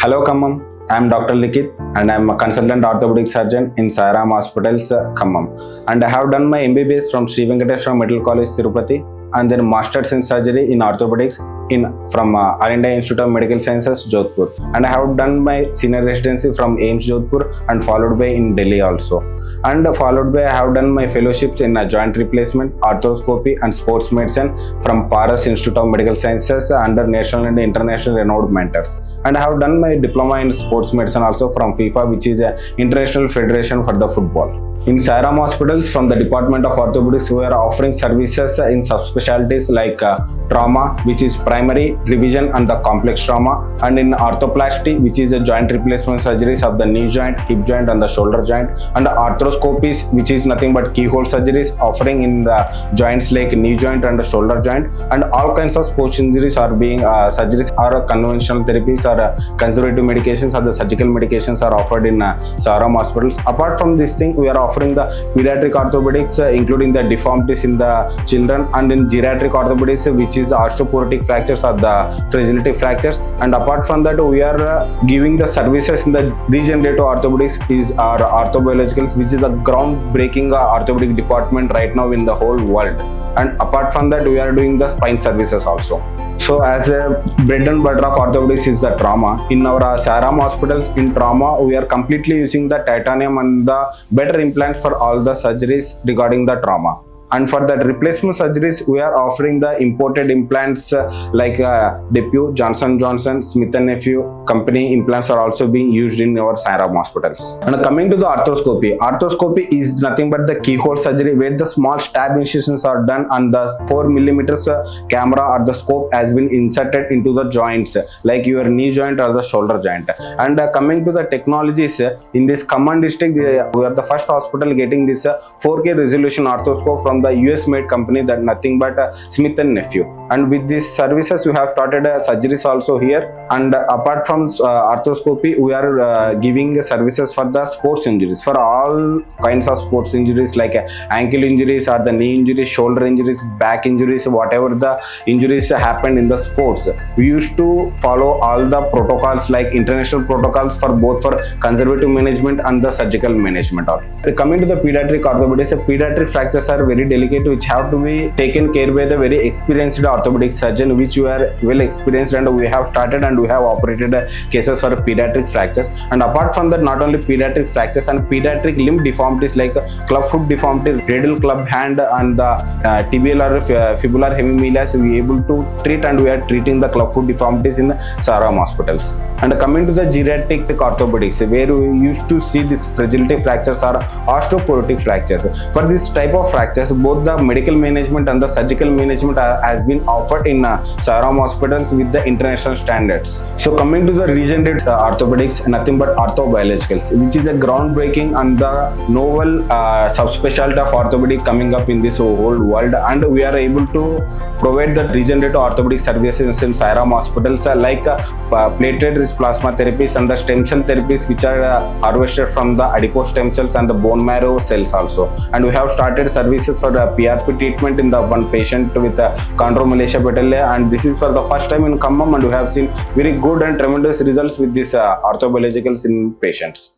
Hello, Khammam. I am Dr. Likith and I am a consultant orthopedic surgeon in Sairam Hospitals, Khammam. And I have done my MBBS from Sri Venkateswara Medical College, Tirupati, and then Masters in Surgery in Orthopedics from All India Institute of Medical Sciences, Jodhpur. And I have done my senior residency from AIIMS Jodhpur and followed by in Delhi also. And followed by I have done my fellowships in joint replacement, arthroscopy and sports medicine from Paras Institute of Medical Sciences under national and international renowned mentors. And I have done my diploma in sports medicine also from FIFA, which is an international federation for the football. In Sairam Hospitals, from the Department of Orthopedics, we are offering services in subspecialties like trauma, which is primary, revision and the complex trauma, and in arthroplasty, which is a joint replacement surgeries of the knee joint, hip joint and the shoulder joint, and arthroscopies, which is nothing but keyhole surgeries offering in the joints like knee joint and the shoulder joint, and all kinds of sports injuries are being surgeries are conventional therapies or conservative medications or the surgical medications are offered in Sairam Hospitals. Apart from this thing, we are offering the pediatric orthopedics, including the deformities in the children, and in geriatric orthopedics, which is osteoporotic fractures or the fragility fractures. And apart from that, we are giving the services in the regenerative orthopedics is our orthobiologicals, which is the groundbreaking orthopedic department right now in the whole world. And apart from that, we are doing the spine services also. So as a bread and butter of orthopedics is the trauma. In our Sairam Hospitals, in trauma, we are completely using the titanium and the better implants for all the surgeries regarding the trauma. And for the replacement surgeries, we are offering the imported implants like Depew, Johnson & Johnson, Smith & Nephew company implants are also being used in our Sairam Hospitals. And coming to the arthroscopy, arthroscopy is nothing but the keyhole surgery where the small stab incisions are done and the 4 millimeters camera or the scope has been inserted into the joints like your knee joint or the shoulder joint. And coming to the technologies, in this Khammam district, we are the first hospital getting this 4K resolution arthroscope from the US made company, that nothing but Smith & Nephew. And with these services, we have started surgeries also here. And apart from arthroscopy, we are giving services for the sports injuries, for all kinds of sports injuries like ankle injuries or the knee injuries, shoulder injuries, back injuries, whatever the injuries happened in the sports. We used to follow all the protocols like international protocols for both for conservative management and the surgical management. Coming to the pediatric orthopedics, pediatric fractures are very delicate, which have to be taken care by the very experienced orthopedic surgeon, which you are well experienced, and we have started and we have operated cases for pediatric fractures. And apart from that, not only pediatric fractures and pediatric limb deformities like clubfoot deformity, radial club hand and the tibial or fibular hemimelia, so we are able to treat, and we are treating the clubfoot deformities in the Sairam Hospitals. And coming to the geriatric orthopedics, where we used to see these fragility fractures or osteoporotic fractures. For this type of fractures, both the medical management and the surgical management has been offered in Sairam Hospitals with the international standards. So coming to the regenerative orthopedics, nothing but orthobiologicals, which is a groundbreaking and the novel subspecialty of orthopedic coming up in this whole world. And we are able to provide the regenerative orthopedic services in Sairam Hospitals like platelet-rich plasma therapies and the stem cell therapies, which are harvested from the adipose stem cells and the bone marrow cells also. And we have started services for the PRP treatment in the one patient with chondromalacia patellae, and this is for the first time in Khammam, and we have seen very good and tremendous results with these orthobiologicals in patients.